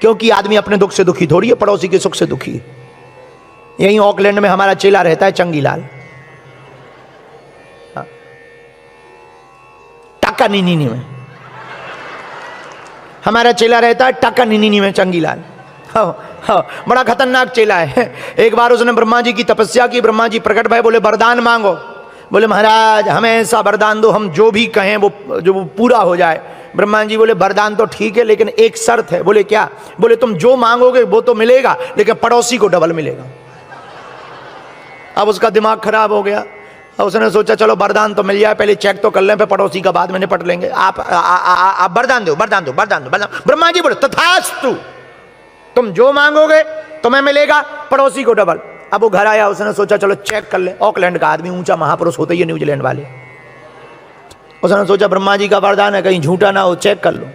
क्योंकि आदमी अपने दुख से दुखी थोड़ी है, पड़ोसी के सुख से दुखी है। यहीं ऑकलैंड में हमारा चेला रहता है चंगीलाल, टाका नीनी में हमारा चेला रहता है, टाका नीनी में चंगीलाल। बड़ा खतरनाक चेला है। एक बार उसने ब्रह्मा जी की तपस्या की, ब्रह्मा जी प्रकट भय, बोले वरदान मांगो। बोले महाराज हमें ऐसा वरदान दो, हम जो भी कहें वो पूरा हो जाए। ब्रह्मा जी बोले वरदान तो ठीक है, लेकिन एक शर्त है। बोले क्या? बोले तुम जो मांगोगे वो तो मिलेगा, लेकिन पड़ोसी को डबल मिलेगा। अब उसका दिमाग खराब हो गया। अब उसने सोचा चलो वरदान तो मिल जाए, पहले चेक तो कर लें, फिर पड़ोसी का बाद में निपट लेंगे। आप वरदान दो, वरदान दो, वरदान दो, वरदान। ब्रह्मा जी बोले तथास्तु, तुम जो मांगोगे तुम्हें मिलेगा, पड़ोसी को डबल। अब वो घर आया, उसने सोचा चलो चेक कर ले। ऑकलैंड का आदमी, ऊंचा महापुरुष होते ही न्यूजीलैंड वाले। उसने सोचा ब्रह्मा जी का वरदान है, कहीं झूठा ना हो, चेक कर लो।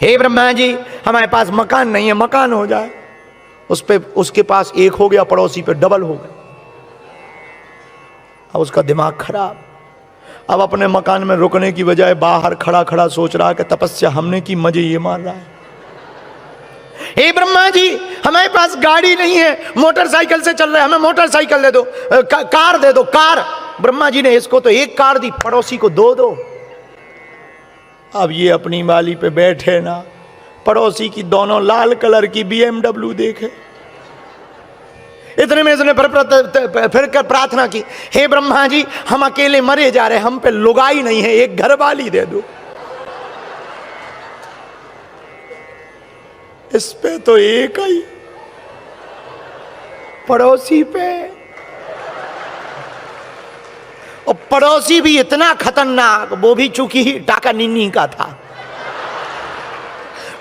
हे ब्रह्मा जी हमारे पास मकान नहीं है, मकान हो जाए। उस पे उसके पास एक हो गया, पड़ोसी पे डबल हो गया। अब उसका दिमाग खराब। अब अपने मकान में रुकने की बजाय बाहर खड़ा खड़ा सोच रहा कि तपस्या हमने की, मजे ये मार रहा है। हे ब्रह्मा जी हमारे पास गाड़ी नहीं है, मोटरसाइकिल से चल रहे, हमें मोटरसाइकिल दे दो, कार दे दो, कार। ब्रह्मा जी ने इसको तो एक कार दी, पड़ोसी को दो दो। अब ये अपनी माली पे बैठे ना, पड़ोसी की दोनों लाल कलर की BMW देखे। इतने में इसने फिर कर प्रार्थना की, हे ब्रह्मा जी हम अकेले मरे जा रहे, हम पे लुगाई नहीं है, एक घर वाली दे दो। इस पे तो एक ही, पड़ोसी पे। और पड़ोसी भी इतना खतरनाक, वो भी चूंकि टाका निन्नी का था,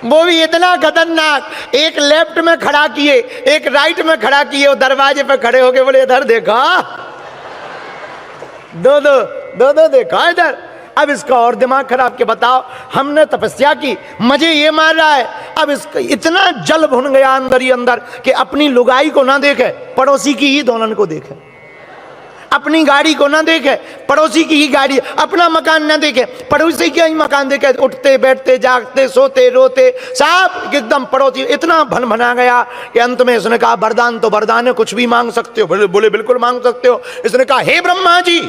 वो भी इतना खतरनाक, एक लेफ्ट में खड़ा किए, एक राइट में खड़ा किए, वो दरवाजे पे खड़े होके बोले इधर देखा, दो दो दो दो देखा इधर। अब इसका और दिमाग खराब के बताओ, हमने तपस्या की, मजे ये मार रहा है। अब इसका इतना जल भुन गया अंदर ही अंदर कि अपनी लुगाई को ना देखे, पड़ोसी की ही दोनों को देखे। अपनी गाड़ी को ना देखे, पड़ोसी की ही गाड़ी। अपना मकान ना देखे, पड़ोसी का ही मकान देखे। उठते बैठते जागते सोते रोते सब एकदम पड़ोसी। इतना भन भना गया कि अंत में इसने कहा वरदान तो वरदान है, कुछ भी मांग सकते हो। बोले बिल्कुल मांग सकते हो। इसने कहा हे ब्रह्मा जी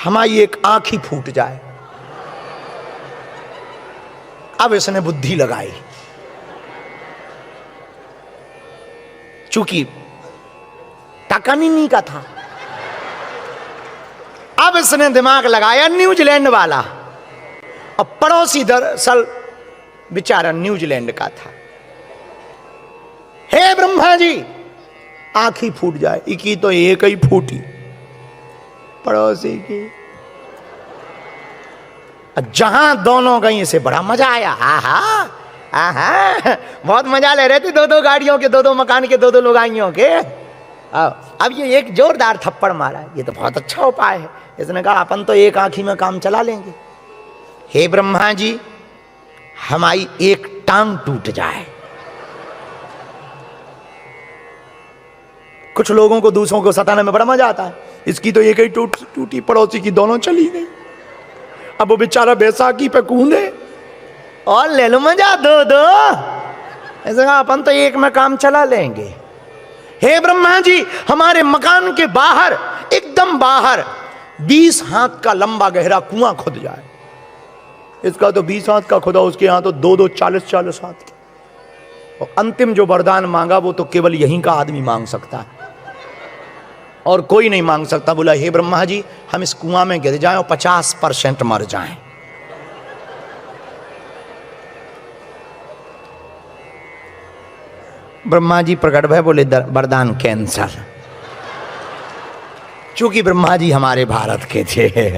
हमारी एक आंख ही फूट जाए। अब इसने बुद्धि लगाई, चूंकि टाका निन्नी का था। अब इसने दिमाग लगाया न्यूजीलैंड वाला, और पड़ोसी दरअसल बेचारा न्यूजीलैंड का था। हे ब्रह्मा जी आंख ही फूट जाए, इकी तो एक ही फूटी, पड़ोसी की। जहां दोनों गई से बड़ा मजा आया। आहा आहा बहुत मजा ले रहे थे, दो दो गाड़ियों के, दो दो मकान के, दो दो लुगाइयों के। अब ये एक जोरदार थप्पड़ मारा, ये तो बहुत अच्छा उपाय है। इसने कहा अपन तो एक आंखी में काम चला लेंगे। हे ब्रह्मा जी हमारी एक टांग टूट जाए। कुछ लोगों को दूसरों को सताने में बड़ा मजा आता है, इसकी तो एक ही टूटी, पड़ोसी की दोनों चली गई। अब वो बेचारा बैसाखी पे कूदे और ले लो मजा, दो दो। ऐसे कहा अपन तो एक में काम चला लेंगे। हे ब्रह्मा जी हमारे मकान के बाहर, एकदम बाहर 20 हाथ का लंबा गहरा कुआं खुद जाए। इसका तो 20 हाथ का खुदा, उसके यहां तो दो दो 40-40 हाथ के। और अंतिम जो वरदान मांगा वो तो केवल यहीं का आदमी मांग सकता है, और कोई नहीं मांग सकता। बोला हे ब्रह्मा जी हम इस कुआं में गिर जाएं और 50% मर जाएं। ब्रह्मा जी प्रकट भय, बोले वरदान कैंसल। चूंकि ब्रह्मा जी हमारे भारत के थे।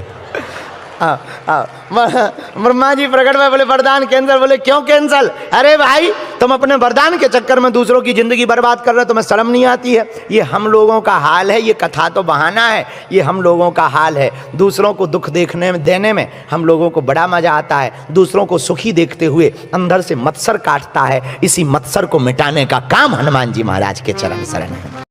ब्रह्मा जी प्रकट भय, बोले वरदान कैंसल। बोले क्यों कैंसल? अरे भाई तुम अपने वरदान के चक्कर में दूसरों की जिंदगी बर्बाद कर रहे हो, तुम्हें शर्म नहीं आती है? ये हम लोगों का हाल है, ये कथा तो बहाना है, ये हम लोगों का हाल है। दूसरों को दुख देखने में, देने में हम लोगों को बड़ा मजा आता है। दूसरों को सुखी देखते हुए अंदर से मत्सर काटता है। इसी मत्सर को मिटाने का काम हनुमान जी महाराज के चरण शरण है।